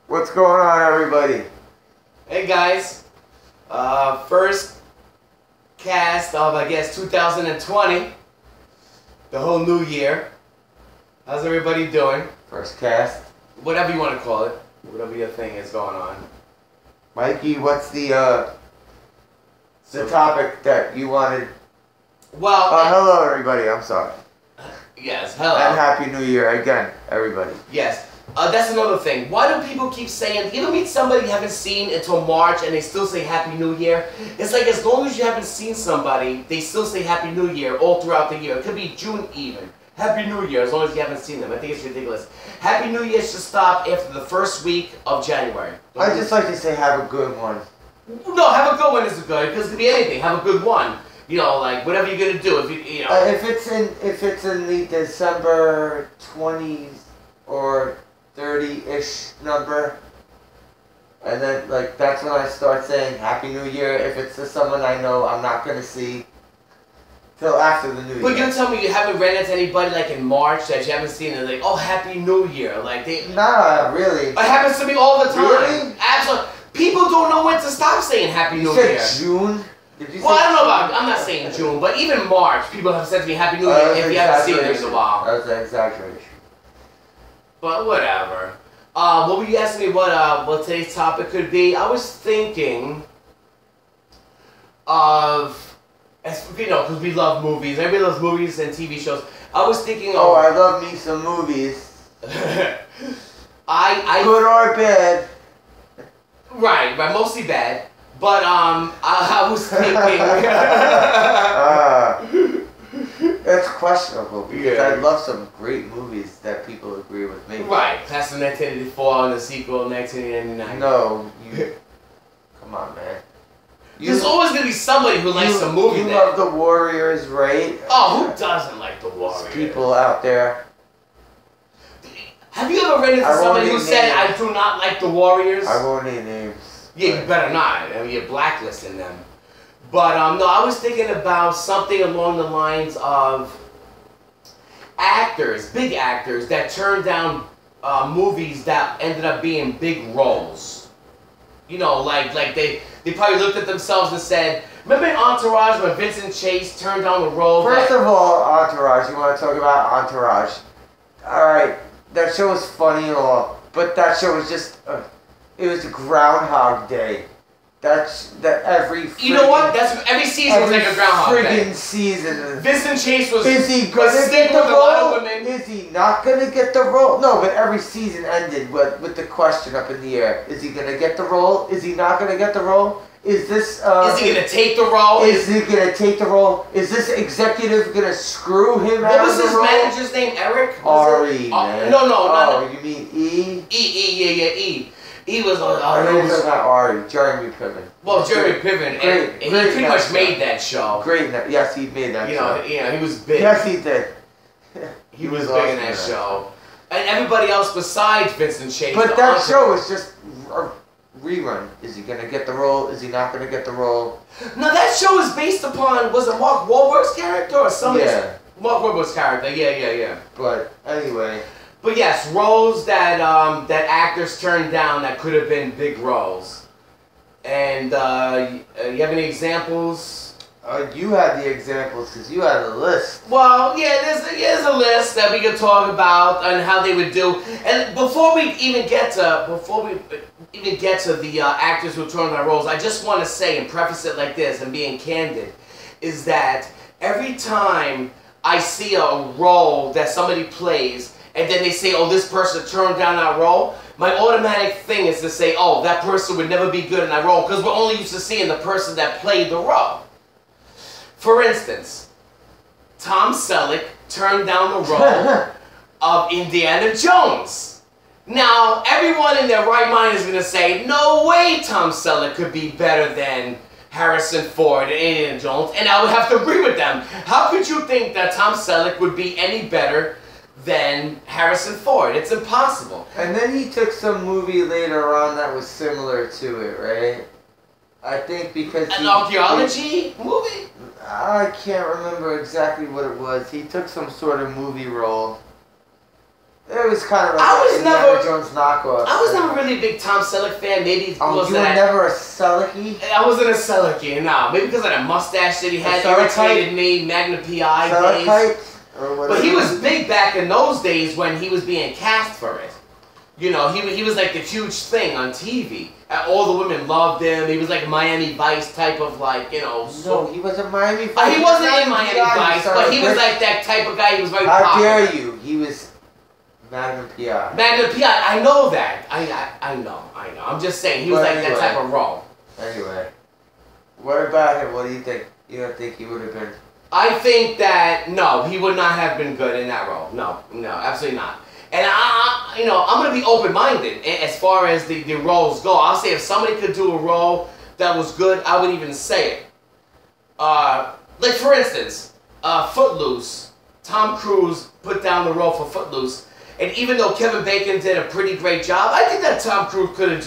What's going on, everybody? Hey guys, first cast of, I guess, 2020, the whole new year. How's everybody doing? First cast. Whatever you want to call it, whatever your thing is going on. Mikey, what's the topic that you wanted? Well, hello, everybody. I'm sorry. Yes, hello. And Happy New Year again, everybody. Yes. That's another thing. Why do people keep saying, you ever meet somebody you haven't seen until March and they still say Happy New Year? It's like as long as you haven't seen somebody, they still say Happy New Year all throughout the year. It could be June even. Happy New Year as long as you haven't seen them. I think it's ridiculous. Happy New Year should stop after the first week of January. I just like to say have a good one. No, have a good one is good because it could be anything. Have a good one. You know, like whatever you're gonna do. If you know. If it's in the December 20s or 30-ish number, and then like that's when I start saying Happy New Year. If it's to someone I know I'm not gonna see till after the New Year. But you tell me you haven't ran into anybody like in March that you haven't seen and like, oh, Happy New Year, like they. Nah, really. It happens to me all the time. Really? Absolutely. People don't know when to stop saying Happy New Year. You said June. Did you Well, say I don't know June? about. I'm not saying June, but even March, people have said to me Happy New Year if you haven't seen it in a while. That was an exaggeration. But whatever. What were you asking me? What today's topic could be? I was thinking of, you know, because we love movies. Everybody loves movies and TV shows. I was thinking of. Oh, I love me some movies. I good or bad. Right, mostly bad. But I was thinking. That's questionable because Yeah. I love some great movies that people agree with me. Right, Class of 1984 and the sequel 1999. No, you. Come on, man. There's always gonna be somebody who likes a movie. You love the Warriors, right? Oh, who doesn't like the Warriors? There's people out there. Have you ever read into somebody who said, "I do not like the Warriors"? I won't name names. Yeah, you better not. I mean, you're blacklisting them. But no, I was thinking about something along the lines of actors, big actors, that turned down movies that ended up being big roles. You know, like they probably looked at themselves and said, "Remember in Entourage when Vincent Chase turned down the role?" First of all, Entourage. You want to talk about Entourage? All right, that show was funny and all, but that show was just it was a Groundhog Day. That every. You know what? That's every season was like a Groundhog Day. Friggin' season. Vincent Chase was. Is he gonna get the with a lot of role? women. Is he not gonna get the role? No, but every season ended with the question up in the air: is he gonna get the role? Is he not gonna get the role? Is this? Is he gonna take the role? Is he gonna take the role? Is this executive gonna screw him out of the role? What was his manager's name? Eric? Ari, man. No, Oh, you mean E? E. He was on. I know it's not Ari. Jeremy Piven. Well, Jeremy Piven, and he pretty much made that show. Great. Yes, he made that show. You know, he was big. Yes, he did. He was big in that show. And everybody else besides Vincent Chase. But that show was just a rerun. Is he gonna get the role? Is he not gonna get the role? No, that show is based upon, was it Mark Wahlberg's character or somebody? Yeah. Mark Wahlberg's character. Yeah. But anyway. But yes, roles that that actors turned down that could have been big roles. And you have any examples? You had the examples because you had a list. Well, yeah, there's a list that we could talk about and how they would do. And before we even get to the actors who turned down roles, I just want to say and preface it like this, and being candid, is that every time I see a role that somebody plays, and then they say, oh, this person turned down that role, my automatic thing is to say, oh, that person would never be good in that role, because we're only used to seeing the person that played the role. For instance, Tom Selleck turned down the role of Indiana Jones. Now, everyone in their right mind is going to say, no way Tom Selleck could be better than Harrison Ford and Indiana Jones, and I would have to agree with them. How could you think that Tom Selleck would be any better than Harrison Ford? It's impossible. And then he took some movie later on that was similar to it, right? I think because an archaeology movie? I can't remember exactly what it was. He took some sort of movie role. It was kind of like I was Indiana never- Jones knockoff. I was never really a big Tom Selleck fan. Maybe Oh, because you were never a Sellecky? I wasn't a Sellecky, no. Maybe because of that mustache that he had irritated me, Magna P.I. days. Or whatever. But he was big back in those days when he was being cast for it. You know, he was like the huge thing on TV. All the women loved him. He was like Miami Vice type of like, you know. No, he was a Miami Vice. He wasn't in Miami Vice, but he was like that type of guy. He was very How popular. dare you? He was Magnum P.I. Magnum P.I. I know that. I know. I'm just saying he was But like anyway. that type of role. Anyway, what about him? What do you think? You don't think he would have been? I think that no, he would not have been good in that role. No, absolutely not. And I'm gonna be open-minded as far as the roles go. I'll say if somebody could do a role that was good, I would even say it. Like for instance, Footloose. Tom Cruise put down the role for Footloose, and even though Kevin Bacon did a pretty great job, I think that Tom Cruise could have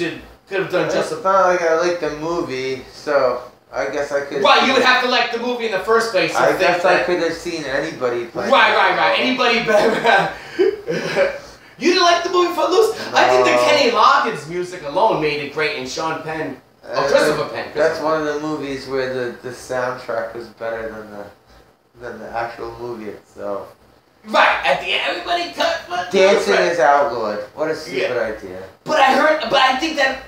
done just. It's not like I like the movie, so I guess I could. Right, you would have to like the movie in the first place. I guess I could have seen anybody play. Right. Anybody better. You didn't like the movie Footloose? No. I think the Kenny Loggins music alone made it great, and Sean Penn. Christopher Penn. That's one of the movies where the soundtrack was better than the actual movie itself. Right, at the end, everybody cut. Dancing is outlawed. What a stupid idea. But I think that.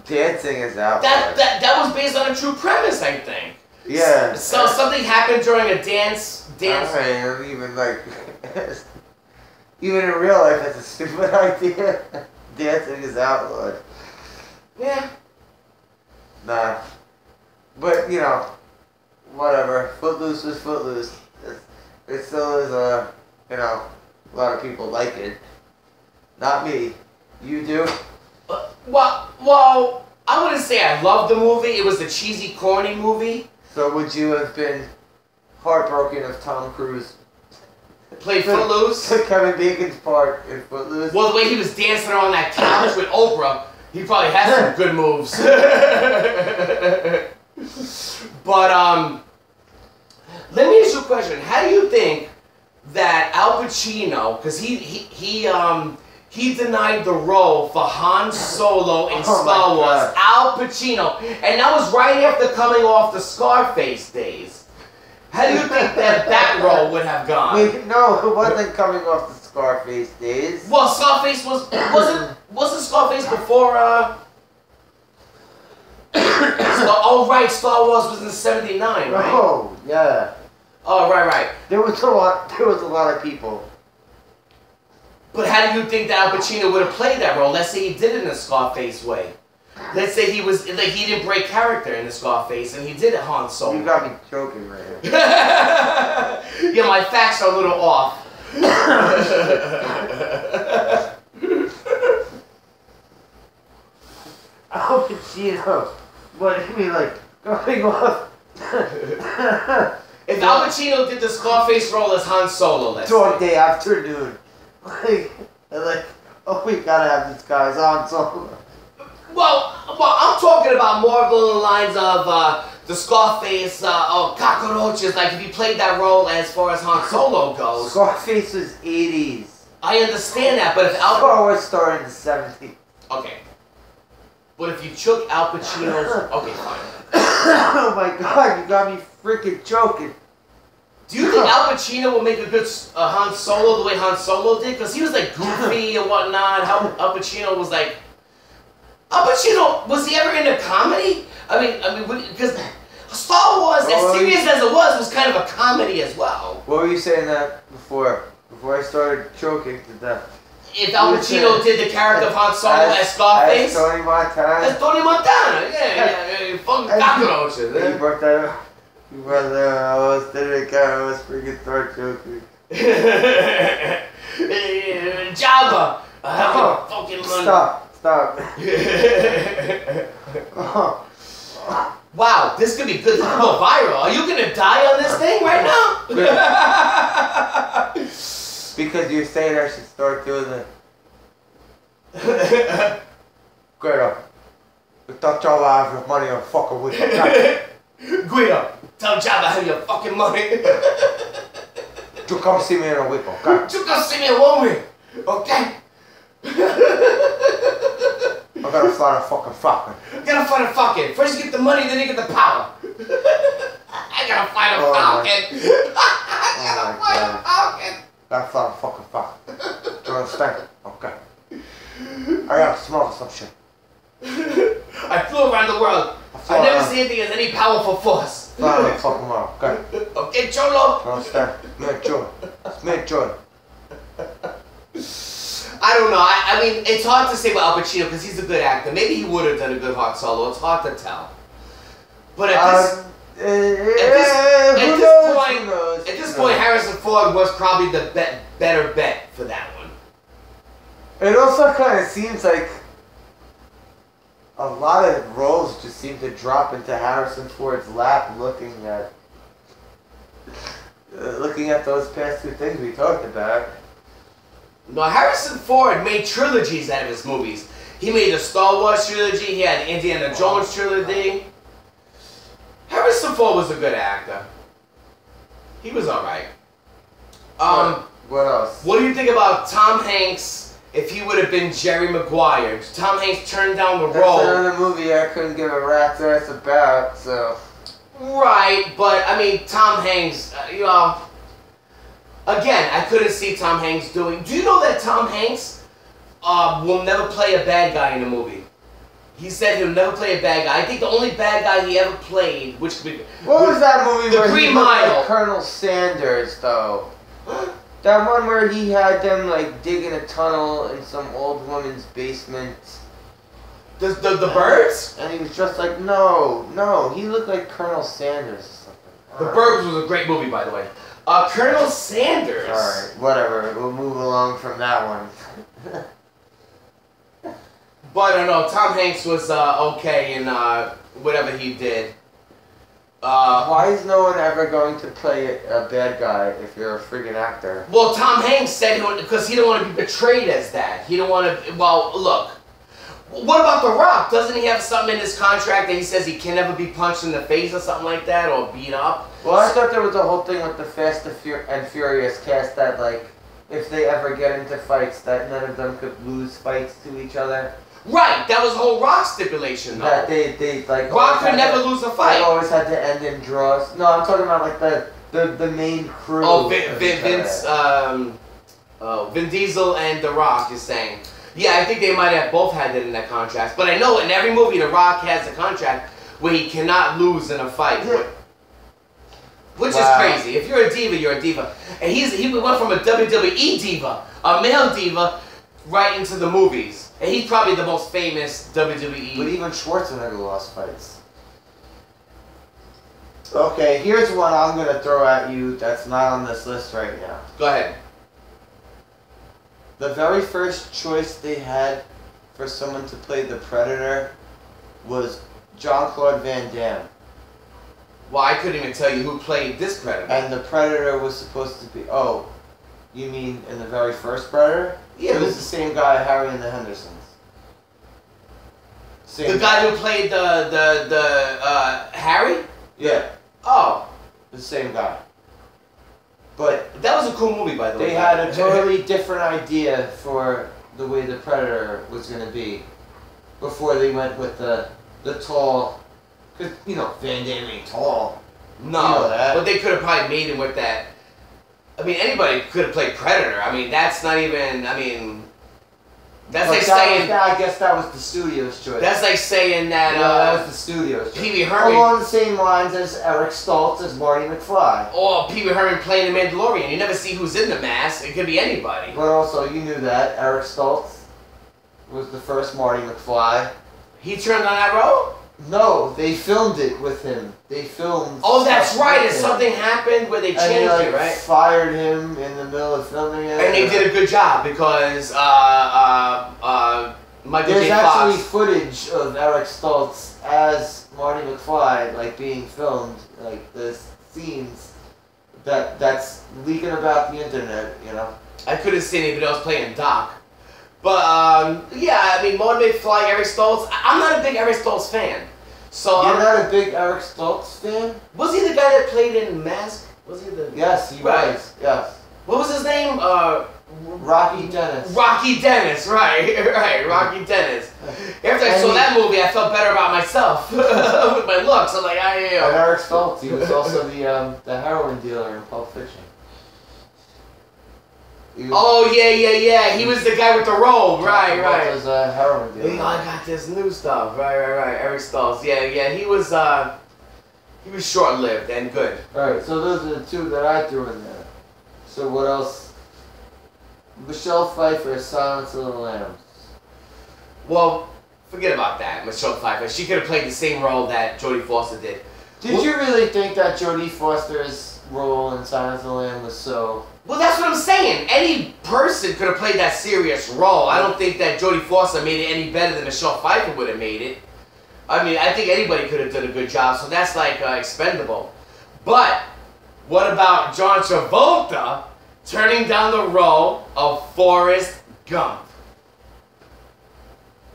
Dancing is outlawed. That was based on a true premise, I think. Yeah. So something happened during a dance. I mean, even like, even in real life, that's a stupid idea. Dancing is outlawed. Yeah. Nah. But, you know, whatever. Footloose is Footloose. It still is, you know, a lot of people like it. Not me. You do? Well, I wouldn't say I loved the movie. It was a cheesy, corny movie. So would you have been heartbroken if Tom Cruise played Footloose? Kevin Bacon's part in Footloose? Well, the way he was dancing on that couch with Oprah, he probably had some good moves. But, let me ask you a question. How do you think that Al Pacino, because he denied the role for Han Solo in Star Wars. Al Pacino. And that was right after coming off the Scarface days. How do you think that role would have gone? Wait, no, it wasn't coming off the Scarface days. Well, Scarface wasn't Scarface before, oh, right, Star Wars was in 79, right? Oh, yeah. Oh, right. There was a lot of people. But how do you think that Al Pacino would have played that role? Let's say he did it in a Scarface way. Let's say he didn't break character in the Scarface and he did it Han Solo. You got me joking right here. Yeah, my facts are a little off. Al Pacino. What do you mean, like, going off? If Al Pacino did the Scarface role as Han Solo, let's Dog say. day afternoon. Like, oh, we gotta have this guy's on Solo. Well, I'm talking about more along the lines of the Scarface or cockroaches. Like if he played that role as far as Han Solo goes. Scarface was 80s. I understand that, but if Al Star Wars started in the 70s. Okay. But if you took Al Pacino's... Okay, fine. Oh my god, you got me freaking joking. Do you think Al Pacino will make a good Han Solo the way Han Solo did? Because he was like goofy and whatnot. How Al Pacino was like... Al Pacino, was he ever into comedy? I mean, because Star Wars, as serious as it was kind of a comedy as well. What were you saying that before I started choking to death? If Al Pacino did the character of Han Solo as Scarface? As Tony Montana? As Tony Montana, yeah. Fucking cockroaches. You brought that up. You brought that up. I was sitting there, I was freaking start choking. Jabba. Fucking Stop. Wow, this could be good. This could go viral. Are you gonna die on this thing right now? Because you're saying I should start doing the... Guido, tell Jabba I have your money on fucking with you. Guido, tell Jabba I have your fucking money. You come see me in a week, okay? You come see me in 1 week. Okay? I gotta find a fucking falcon. You gotta find a falcon. First you get the money, then you get the power. I gotta find a falcon. I gotta find a falcon. Gotta find a fucking falcon. Do you understand? Okay. I gotta smell some shit. I flew around the world. I never see anything as any powerful force. Find a fucking world, okay? Okay, Cholo? Do you understand? Make joy. Make joy. I don't know. I mean, it's hard to say about Al Pacino because he's a good actor. Maybe he would have done a good Han Solo. It's hard to tell. But at this point, Harrison Ford was probably the better bet for that one. It also kind of seems like a lot of roles just seem to drop into Harrison Ford's lap, looking at those past two things we talked about. No, Harrison Ford made trilogies out of his movies. He made the Star Wars trilogy. He had the Indiana Jones trilogy. Harrison Ford was a good actor. He was alright. What else? What do you think about Tom Hanks if he would have been Jerry Maguire? Tom Hanks turned down the role. That's another movie I couldn't give a rat's ass about, so... Right, but, I mean, Tom Hanks, you know... Again, I couldn't see Tom Hanks doing... Do you know that Tom Hanks will never play a bad guy in a movie? He said he'll never play a bad guy. I think the only bad guy he ever played, which... What was that movie The where Green he looked Mile. like Colonel Sanders, though? That one where he had them, like, digging a tunnel in some old woman's basement. The Birds? And he was just like, no, he looked like Colonel Sanders or something. The Birds was a great movie, by the way. Colonel Sanders. Alright, whatever. We'll move along from that one. But I don't know, Tom Hanks was okay in whatever he did. Why is no one ever going to play a bad guy if you're a friggin' actor? Well, Tom Hanks said because he don't want to be portrayed as that. He don't want to. Well, look. What about The Rock? Doesn't he have something in his contract that he says he can never be punched in the face or something like that, or beat up? Well, I thought there was a whole thing with the Fast and Furious cast that, like, if they ever get into fights, that none of them could lose fights to each other. Right, that was the whole Rock stipulation, though. That they like... Rock could never lose a fight. They always had to end in draws. No, I'm talking about, like, the main crew. Oh, Vin Diesel and The Rock, you're saying. Yeah, I think they might have both had that in their contracts. But I know in every movie, The Rock has a contract where he cannot lose in a fight. Yeah. Which is crazy. If you're a diva, you're a diva. And he went from a WWE diva, a male diva, right into the movies. And he's probably the most famous WWE. But even Schwarzenegger lost fights. Okay, here's one I'm going to throw at you that's not on this list right now. Go ahead. The very first choice they had for someone to play the Predator was Jean-Claude Van Damme. Well, I couldn't even tell you who played this Predator. And the Predator was supposed to be... Oh, you mean in the very first Predator? Yeah. It was the same guy, Harry and the Hendersons. Same the guy who played the Harry? Yeah. Oh. The same guy. But that was a cool movie, by the way. They had a totally different idea for the way the Predator was going to be before they went with the tall... Because, you know, Van Damme ain't tall. No, you know that. But they could have probably made him with that. I mean, anybody could have played Predator. I mean, that's not even, I mean... That's like saying... I guess that was the studio's choice. That's like saying that... that was the studio's choice. Pee Wee Herman... Along the same lines as Eric Stoltz as Marty McFly. Or Pee Wee Herman playing the Mandalorian. You never see who's in the mask. It could be anybody. But also, you knew that. Eric Stoltz was the first Marty McFly. He turned on that role? No, they filmed it with him. They filmed... Oh, that's right. And something happened where they changed it, right? Fired him in the middle of filming it. And they did a good job because Michael J. Fox... There's actually footage of Eric Stoltz as Marty McFly, like, being filmed. Like, the scenes that's leaking about the internet, you know? I couldn't see anybody else playing Doc. But, yeah, I mean, Marty McFly, Eric Stoltz. I'm not a big Eric Stoltz fan. So You're not a big Eric Stoltz fan? Was he the guy that played in Mask? Was he the... Yes, he was. Yes. What was his name? Rocky Dennis. Rocky Dennis, right, Rocky Dennis. After I saw that movie, I felt better about myself with my looks. I'm like, I am. And Eric Stoltz, he was also the heroin dealer in Pulp Fiction. Oh yeah. He was the guy with the robe, right. He was a heroin dealer. You know, I got this new stuff, right. Eric Stoltz, yeah. He was short-lived and good. All right, so those are the two that I threw in there. So what else? Michelle Pfeiffer, Silence of the Lambs. Well, forget about that, Michelle Pfeiffer. She could have played the same role that Jodie Foster did. Did you really think that Jodie Foster's role in Silence of the Lambs was so... Well, that's what I'm saying. Any person could have played that serious role. I don't think that Jodie Foster made it any better than Michelle Pfeiffer would have made it. I mean, I think anybody could have done a good job, so that's like expendable. But what about John Travolta turning down the role of Forrest Gump?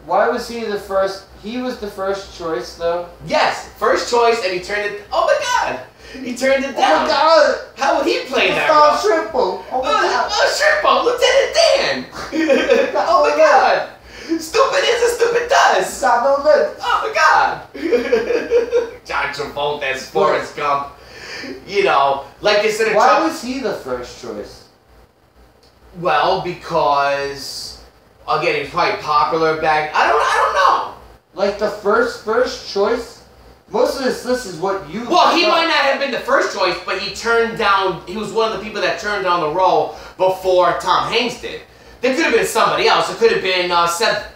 Why was he the first? He was the first choice, though. Yes, first choice, and he turned it. Oh my God, he turned it down. Oh my God! How would he play that role? Shrimpo. Oh my God! Shrimpo, Lieutenant Dan. Oh my God! Stupid is and stupid does. Got no lips. Oh my God! John Travolta as Forrest Gump. You know, like they said. Why was he the first choice? Well, because again, he was probably popular back. I don't know. Like the first choice. Most of this list is what you. Well, he might not have been the first choice, but he turned down. He was one of the people that turned down the role before Tom Hanks did. There could have been somebody else. It could have been Seth.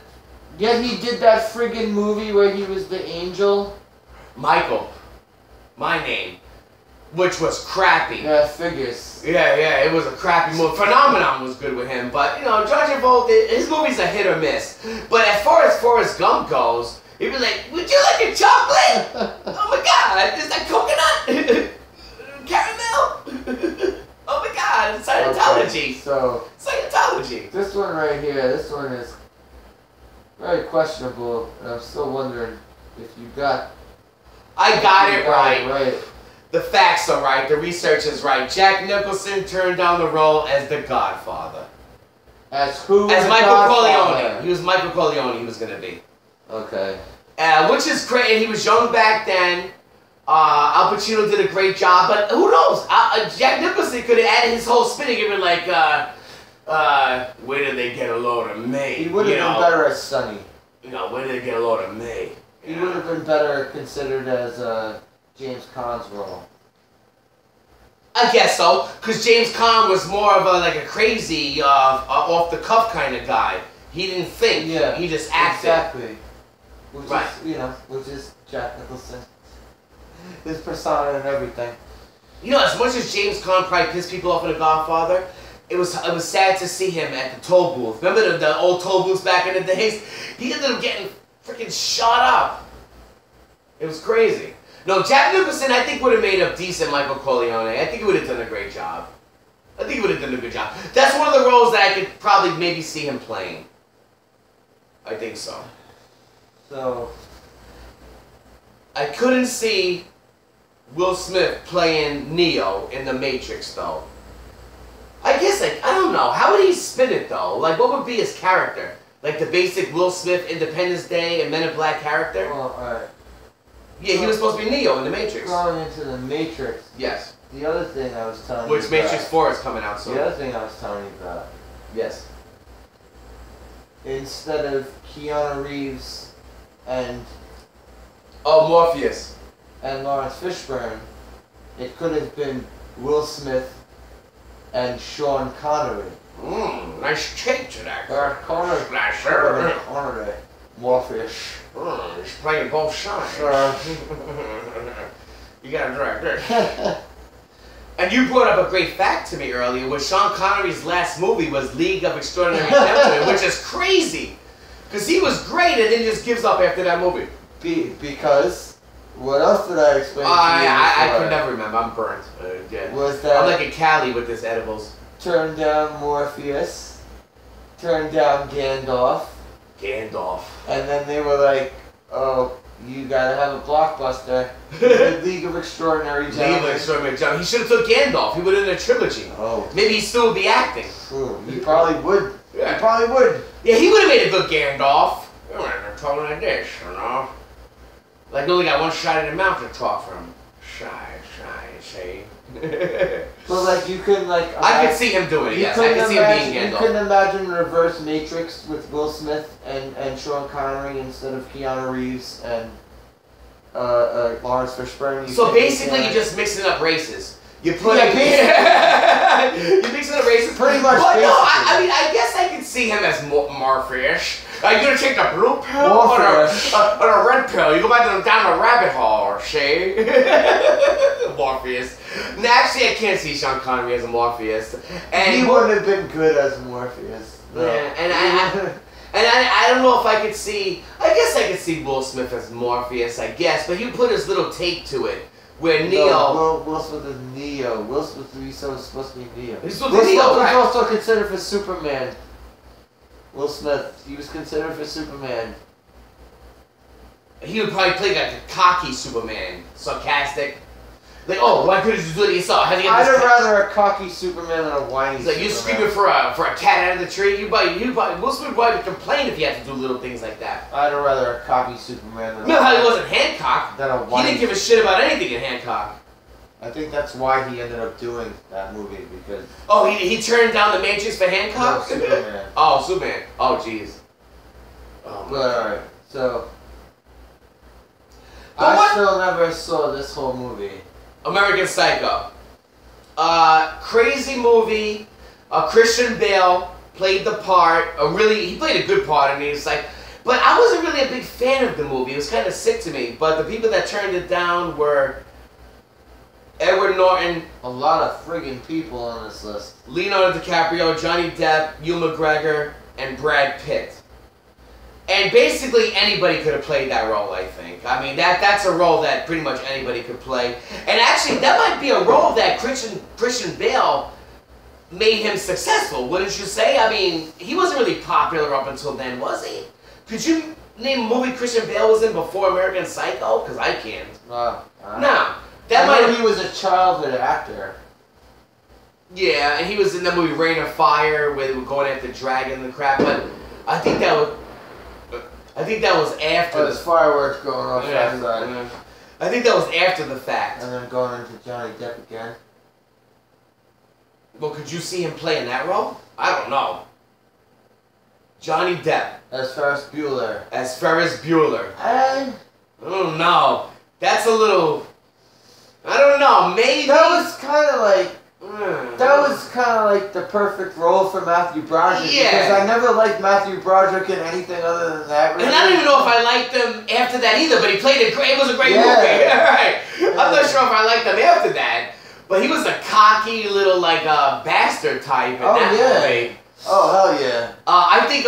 Yet he did that friggin' movie where he was the angel. Michael, My Name, which was crappy. Yeah, figures. Yeah, it was a crappy movie. Phenomenon was good with him, but you know, John Travolta, his movies are hit or miss. But as far as Forrest Gump goes, he'd be like, "Would you like a chocolate? Oh my God, is that coconut? Caramel? Oh my God, it's Scientology." Okay, so Scientology. This one right here, this one is very questionable, and I'm still wondering if you got. I got it right. Right. The facts are right. The research is right. Jack Nicholson turned down the role as the Godfather. As who? As Michael Corleone. He was Michael Corleone. He was gonna be. Okay. Which is great. And he was young back then. Al Pacino did a great job, but who knows? Jack Nicholson could have added his whole spin and given like, where did they get a load of me? He would have been better as Sonny. You know, where did they get a load of me? He would have been better considered as James Caan's role. I guess so, because James Caan was more of a crazy, off the cuff kind of guy. He didn't think. Yeah. He just acted. Exactly. Which right. is, which is Jack Nicholson. His persona and everything. You know, as much as James Caan probably pissed people off in The Godfather, it was sad to see him at the toll booth. Remember the old toll booths back in the days? He ended up getting freaking shot up. It was crazy. No, Jack Nicholson, I think, would have made a decent Michael Corleone. I think he would have done a great job. I think he would have done a good job. That's one of the roles that I could probably maybe see him playing. I think so. So, I couldn't see Will Smith playing Neo in The Matrix, though. I guess, I don't know. How would he spin it, though? Like, what would be his character? Like the basic Will Smith Independence Day and Men in Black character? well, alright. Yeah, he was supposed to be Neo in The Matrix. Going into The Matrix. Yes. The other thing I was telling you Which Matrix 4 is coming out soon. The other thing I was telling you about. Yes. Instead of Keanu Reeves and Oh, Morpheus. and Lawrence Fishburne, it could have been Will Smith and Sean Connery. Nice change to that. Connery. Slasher. Connery. Morpheus. He's playing both sides. You gotta drag this. And you brought up a great fact to me earlier, where Sean Connery's last movie was League of Extraordinary Gentlemen, which is crazy. Because he was great and then just gives up after that movie. Because, what else did I explain to you? I could never remember. I'm burnt. Yeah. Was that I'm like a Cali with this edibles. turned down Morpheus, turned down Gandalf, Gandalf. and then they were like, oh, You gotta have a blockbuster. The League of Extraordinary Gentlemen. League of Extraordinary Gentlemen. He should have took Gandalf. He would have done a trilogy. Oh. Maybe he still would be acting. He probably would. Yeah. He probably would. Yeah, he would have made a good Gandalf. They're talking like this, you know? Like, only got one shot in the mouth to talk from. Shy, see? But like, you couldn't like... I could see him doing it, yes. I could see him being Gandalf. You couldn't imagine reverse Matrix with Will Smith and Sean Connery instead of Keanu Reeves and Lawrence Fishburne. So basically, you're just mixing up races. You're putting... you're mixing up races. Pretty much. But no, I mean, I guess I could see him as Morpheus. Are you gonna take the blue pill or the red pill? You go down the rabbit hole, see? Morpheus. No, actually, I can't see Sean Connery as a Morpheus. And he wouldn't have been good as Morpheus. No. Yeah, and I don't know if I could see... I guess I could see Will Smith as Morpheus, I guess. But you put his little take to it. Where Neo... No, Will Smith is Neo. Will Smith is supposed to be Neo. He's supposed to be Neo, right? He was also considered for Superman. Will Smith, he was considered for Superman. He would probably play like a cocky Superman. Sarcastic. Like, oh, why couldn't you do it yourself? I'd rather a cocky Superman than a whiny Superman. Like, you screaming for a cat out of the tree? Will Smith would probably complain if you had to do little things like that. I'd rather a cocky Superman than Remember how he wasn't Hancock? Than a whiny... He didn't give a shit about anything in Hancock. I think that's why he ended up doing that movie, because... Oh, he turned down the Matrix for Hancock? No, Superman. Oh, Superman. Oh, jeez. Oh, but, alright, so... I still never saw this whole movie. American Psycho. Crazy movie. Christian Bale played the part. He played a good part, and he was like... But I wasn't really a big fan of the movie. It was kind of sick to me. But the people that turned it down were... Edward Norton. A lot of friggin' people on this list. Leonardo DiCaprio, Johnny Depp, Hugh McGregor, and Brad Pitt. And basically anybody could have played that role, I think. I mean, that's a role that pretty much anybody could play. And actually, that might be a role that Christian Bale made him successful, wouldn't you say? I mean, he wasn't really popular up until then, was he? Could you name a movie Christian Bale was in before American Psycho? Because I can't. No. I know he was a childhood actor. Yeah, and he was in the movie Reign of Fire, where they were going after dragon and crap. But I think that was after. There's fireworks going off outside. I think that was after the fact. And then going into Johnny Depp again. Well, could you see him playing that role? I don't know. Johnny Depp. As Ferris Bueller. I don't know. That's a little... I don't know, maybe... That was kind of like... That was kind of like the perfect role for Matthew Broderick. Yeah. Because I never liked Matthew Broderick in anything other than that. Really. And I don't even know if I liked him after that either, but he played it great. It was a great movie. Right. I'm not sure if I liked him after that. But he was a cocky little, like, bastard type in that movie. Oh, hell yeah. I think,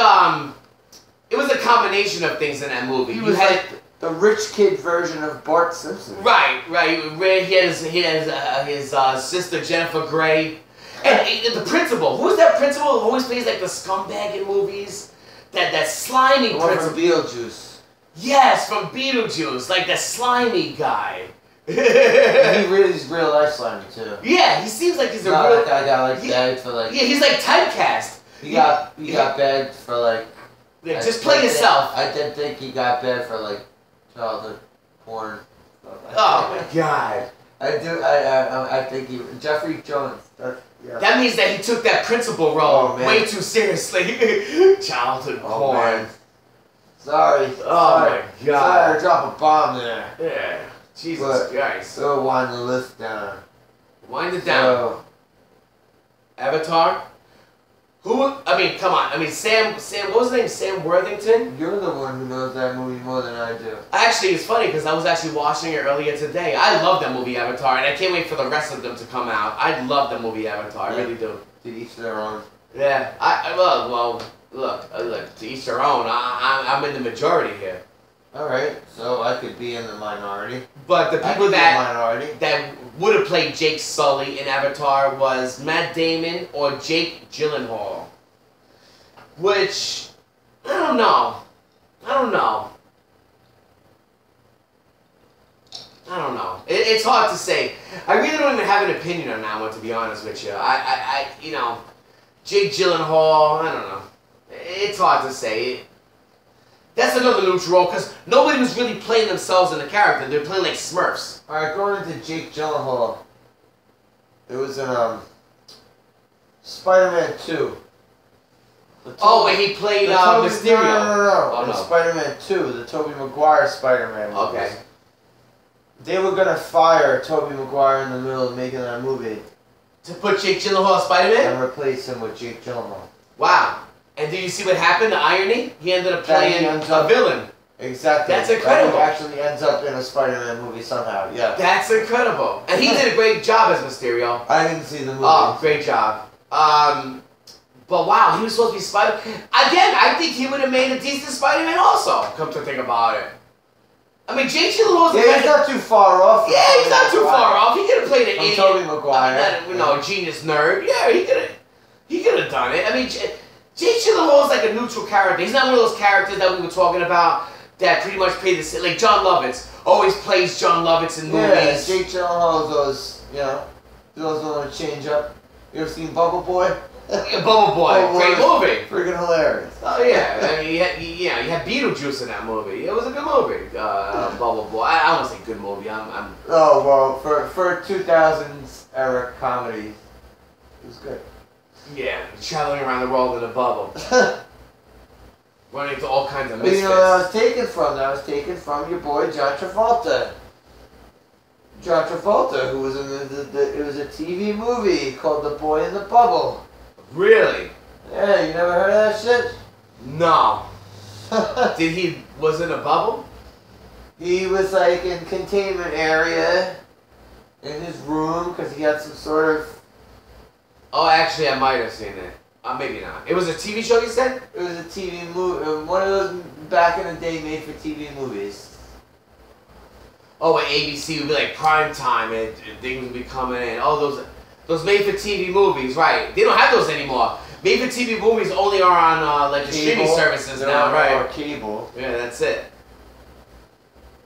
it was a combination of things in that movie. He was like the rich kid version of Bart Simpson. Right. He has his sister Jennifer Grey, and the principal. Who's that principal who always plays like the scumbag in movies? That slimy principal. From Beetlejuice. Yes, from Beetlejuice, like the slimy guy. And he's real life slimy too. Yeah, he seems like he's a real. That guy got like bagged for like. Yeah, he's like typecast. He got bagged for like. Just play yourself. I did think he got bagged for like childhood porn. Oh my god. I think he Jeffrey Jones. That means that he took that principal role way too seriously. Childhood porn. Man. Sorry. My god. Sorry to drop a bomb there. Yeah. Jesus Christ. So wind the list down. Wind it down. Avatar? Who? I mean, come on. I mean, Sam, what was his name? Sam Worthington? You're the one who knows that movie more than I do. Actually, it's funny because I was actually watching it earlier today. I love that movie Avatar, and I can't wait for the rest of them to come out. I love the movie Avatar. I really do. To each their own. Yeah. Look, to each their own. I'm in the majority here. Alright, so I could be in the minority. But the people that would have played Jake Sully in Avatar was Matt Damon or Jake Gyllenhaal. Which, I don't know. It's hard to say. I really don't even have an opinion on that one, to be honest with you. You know, Jake Gyllenhaal, I don't know. It's hard to say. That's another neutral role, because nobody was really playing themselves in the character. They're playing like Smurfs. Alright, going into Jake Gyllenhaal. It was in, Spider-Man 2. Oh, where he played Mysterio. No. Oh, in no. Spider-Man 2, the Tobey Maguire Spider-Man movies. Okay. They were gonna fire Tobey Maguire in the middle of making that movie. To put Jake Gyllenhaal as Spider-Man? And replace him with Jake Gyllenhaal. Wow. And do you see what happened? The irony? He ended up playing a villain. Exactly. That's incredible. He actually ends up in a Spider-Man movie somehow, yeah. That's incredible. And he did a great job as Mysterio. I didn't see the movie. Oh, great job. But wow, he was supposed to be Spider. Again, I think he would have made a decent Spider-Man also, come to think about it. I mean, Jake Gyllenhaal's he's not too far off. Yeah, he's not too far off. He could have played an idiot. Tobey Maguire. Genius nerd. Yeah, he could have done it. I mean, Jake Gyllenhaal's like a neutral character. He's not one of those characters that we were talking about that pretty much play the same. Like John Lovitz always plays John Lovitz in movies. Yeah, Jake Gyllenhaal those, those want to change up. You ever seen Bubble Boy? Yeah, Bubble Boy, great movie. Freaking hilarious. Oh yeah, I mean, you had Beetlejuice in that movie. It was a good movie. Bubble Boy. I don't want to say good movie. Oh well, for 2000s era comedy, it was good. Yeah, traveling around the world in a bubble, running into all kinds of misfits. You know what I was taken from? That was taken from your boy John Travolta. John Travolta, who was in it was a TV movie called The Boy in the Bubble. Really? Yeah, you never heard of that shit? No. Was in a bubble? He was like in containment area in his room because he had some sort of... Oh, actually, I might have seen it. Maybe not. It was a TV show, you said? It was a TV movie, one of those back in the day made for TV movies. Oh, where ABC would be like prime time and things would be coming in. Oh, those made-for-TV movies, right. They don't have those anymore. Made-for-TV movies only are on like the streaming services now, right? Or cable. Yeah, that's it.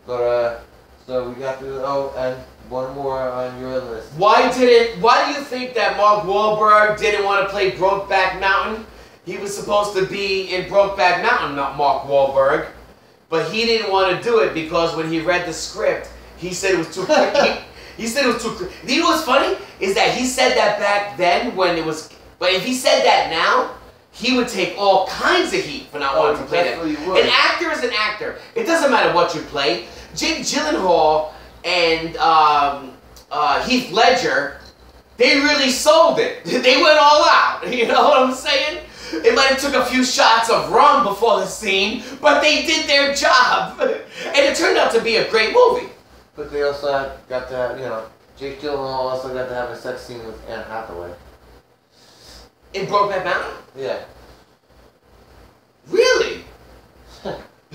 But, so we got to, and one more on your list. Why do you think that Mark Wahlberg didn't want to play Brokeback Mountain? He was supposed to be in Brokeback Mountain, not Mark Wahlberg. But he didn't want to do it because when he read the script, he said it was too He said it was too... You know what's funny? Is that he said that back then when it was... But if he said that now, he would take all kinds of heat for not wanting to play that. An actor is an actor. It doesn't matter what you play. Jake Gyllenhaal and Heath Ledger, they really sold it. They went all out. You know what I'm saying? It might have took a few shots of rum before the scene, but they did their job. And it turned out to be a great movie. But they also got to have, Jake Gyllenhaal also got to have a sex scene with Anne Hathaway. In Brokeback Mountain? Yeah. Really?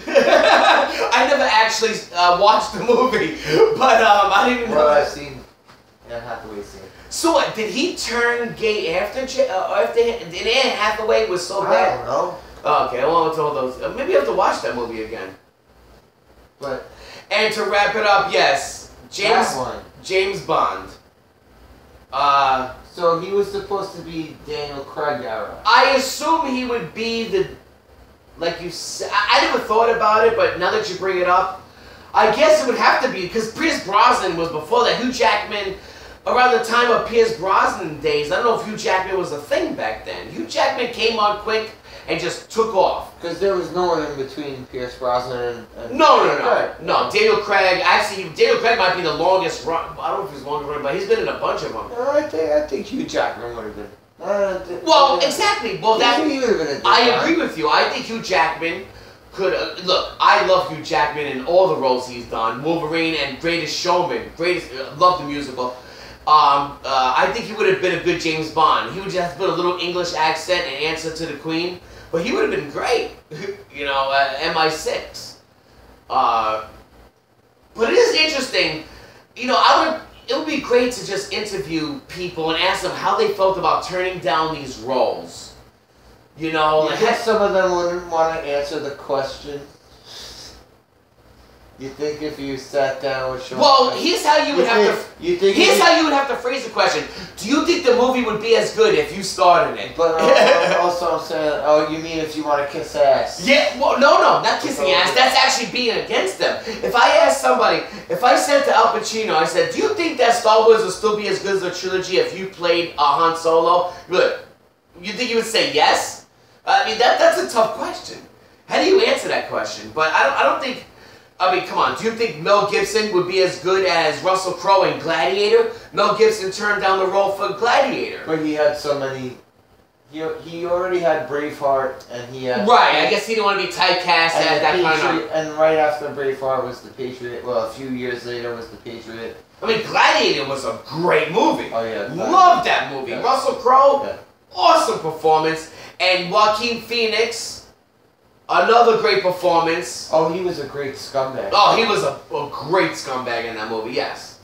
I never actually watched the movie, but I didn't even know. Well, I've seen Anne Hathaway scene. So what, did he turn gay after Anne Hathaway was so bad? I don't know. Okay, I want to tell those. Maybe I have to watch that movie again. But and to wrap it up, yes, James Bond. So he was supposed to be Daniel Craig era. I assume he would be like you said. I never thought about it, but now that you bring it up, I guess it would have to be because Pierce Brosnan was before that. Hugh Jackman, around the time of Pierce Brosnan days, I don't know if Hugh Jackman was a thing back then. Hugh Jackman came on quick and just took off. Because there was no one in between Pierce Brosnan and No, Daniel Craig. Actually, Daniel Craig might be the longest run. I don't know if he's longer run, but he's been in a bunch of them. I think Hugh Jackman would have been. Well, exactly. Well, I agree with you. I think Hugh Jackman could look. I love Hugh Jackman in all the roles he's done. Wolverine and Greatest Showman. Love the musical. I think he would have been a good James Bond. He would just have to put a little English accent and answer to the Queen. But he would have been great, MI6. But it is interesting, it would be great to just interview people and ask them how they felt about turning down these roles. I think some of them wouldn't want to answer the question. You think if you sat down with Sean... Well, here's how you would have to... Here's how you would have to phrase the question. Do you think the movie would be as good if you starred in it? But also I'm saying, oh, you mean if you want to kiss ass? Yeah, well, no, not kissing ass. That's actually being against them. If I asked somebody, if I said to Al Pacino, I said, do you think that Star Wars will still be as good as a trilogy if you played Han Solo? Good. You think you would say yes? I mean, that's a tough question. How do you answer that question? But I don't think... I mean, come on. Do you think Mel Gibson would be as good as Russell Crowe in Gladiator? Mel Gibson turned down the role for Gladiator. But he had so many... He already had Braveheart, and he had... Right, I guess he didn't want to be typecast as that kind of... And right after Braveheart was The Patriot. Well, a few years later was The Patriot. I mean, Gladiator was a great movie. Oh, yeah. Loved that movie. Yeah. Russell Crowe, yeah. Awesome performance. And Joaquin Phoenix... Another great performance. Oh, he was a great scumbag. Oh, he was a great scumbag in that movie, yes.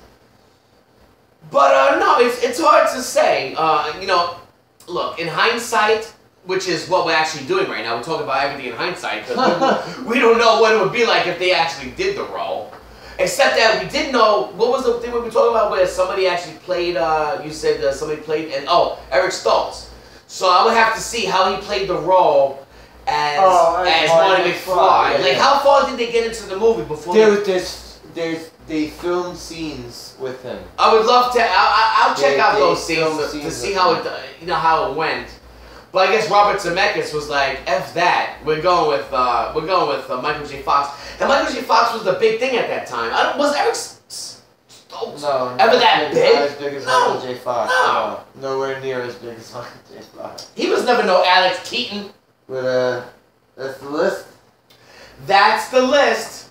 But, no, it's hard to say. You know, look, in hindsight, which is what we're actually doing right now, we're talking about everything in hindsight, because we don't know what it would be like if they actually did the role. Except that we did know, what was the thing we were talking about where somebody actually played, you said somebody played, and Eric Stoltz. So I would have to see how he played the role as Marty McFly. Yeah, like, how far did they get into the movie before? They filmed scenes with him. I would love to. I'll check out those scenes to see how it, how it went. But I guess Robert Zemeckis was like, "F that. We're going with Michael J. Fox." And Michael J. Fox was the big thing at that time. Was Eric Stoltz ever that big? Not as big as Michael J. Fox. No, nowhere near as big as Michael J. Fox. He was never no Alex Keaton. But that's the list. That's the list.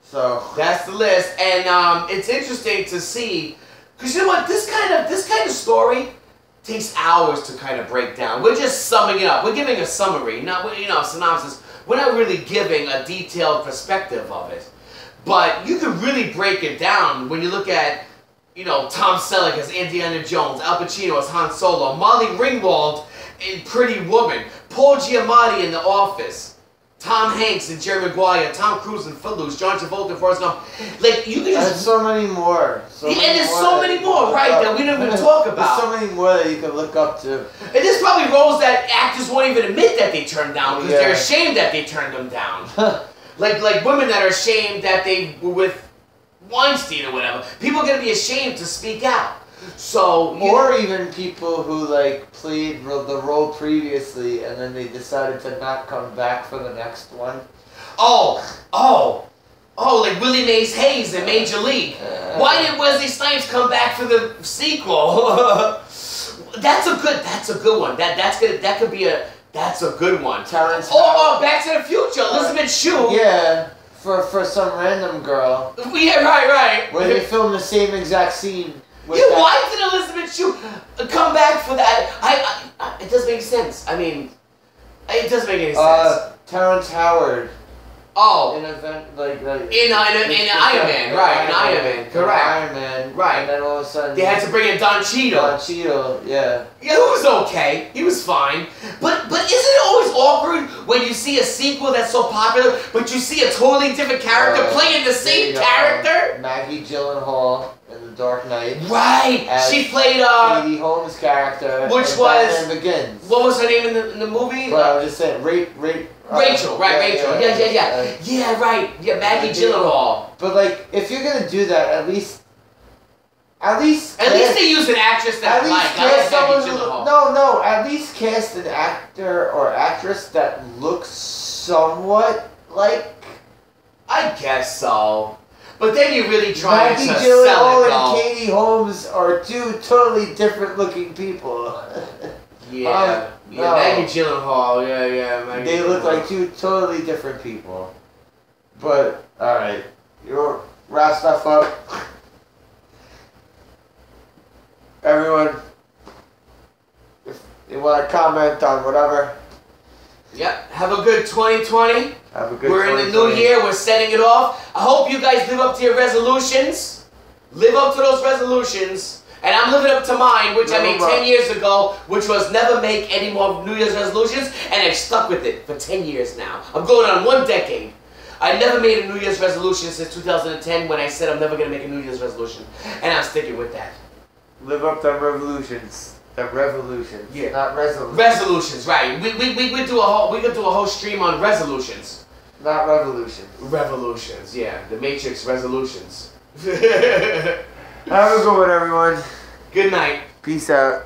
So that's the list, and it's interesting to see, because you know what, this kind of story takes hours to kind of break down. We're just summing it up. We're giving a summary, not a synopsis. We're not really giving a detailed perspective of it, but you can really break it down when you look at, Tom Selleck as Indiana Jones, Al Pacino as Han Solo, Molly Ringwald in Pretty Woman, Paul Giamatti in The Office, Tom Hanks and Jerry Maguire, Tom Cruise in Footloose, John Travolta and Forrest Gump. Like, you can just... There's so many more. There's so many more, right, that we don't even talk about. There's so many more that you can look up to. And there's probably roles that actors won't even admit that they turned down because they're ashamed that they turned them down. like women that are ashamed that they were with Weinstein or whatever. People are going to be ashamed to speak out. So, or even people who played the role previously and then they decided to not come back for the next one. Like Willie Mays Hayes in Major League. Why did Wesley Snipes come back for the sequel? That's a good one. That's a good one. Terrence Back to the Future, Elizabeth Shue. Yeah. For some random girl. Yeah, right. Where they filmed the same exact scene. Why did Elizabeth Shue come back for that? It doesn't make sense. I mean, it doesn't make any sense. Terrence Howard. Oh. In event in Iron Man, right? In Iron Man, correct. Iron Man, right? And then all of a sudden they had to bring in Don Cheadle. Yeah. Yeah, he was okay. He was fine. But isn't it always awkward when you see a sequel that's so popular, but you see a totally different character playing the same character? Maggie Gyllenhaal in The Dark Knight. Right. She played Katie Holmes' character. Which was Batman Begins. What was her name in the movie? Well, I was just saying, Rachel, right? Rachel. Yeah. Yeah, right. Yeah, Maggie Gyllenhaal. But if you're gonna do that, at least they use an actress that cast someone. No. At least cast an actor or actress that looks somewhat like. I guess so. But then you're really trying Maggie to Gyllenhaal sell it, and Katie Holmes are two totally different looking people. Yeah. Maggie Gyllenhaal. Yeah. Maggie they look like two totally different people. But alright, you wrap stuff up. Everyone, if you want to comment on whatever. Yep. Have a good 2020. We're in the new year. We're setting it off. I hope you guys live up to your resolutions. Live up to those resolutions. And I'm living up to mine, which I made 10 years ago, which was never make any more New Year's resolutions, and I've stuck with it for 10 years now. I'm going on 1 decade. I never made a New Year's resolution since 2010 when I said I'm never gonna make a New Year's resolution, and I'm sticking with that. Live up them revolutions. Them revolutions. Yeah. Not resolutions. Resolutions, right? We could do a whole stream on resolutions. Not revolutions. Revolutions, yeah. The Matrix resolutions. Have a good one, everyone. Good night. Peace out.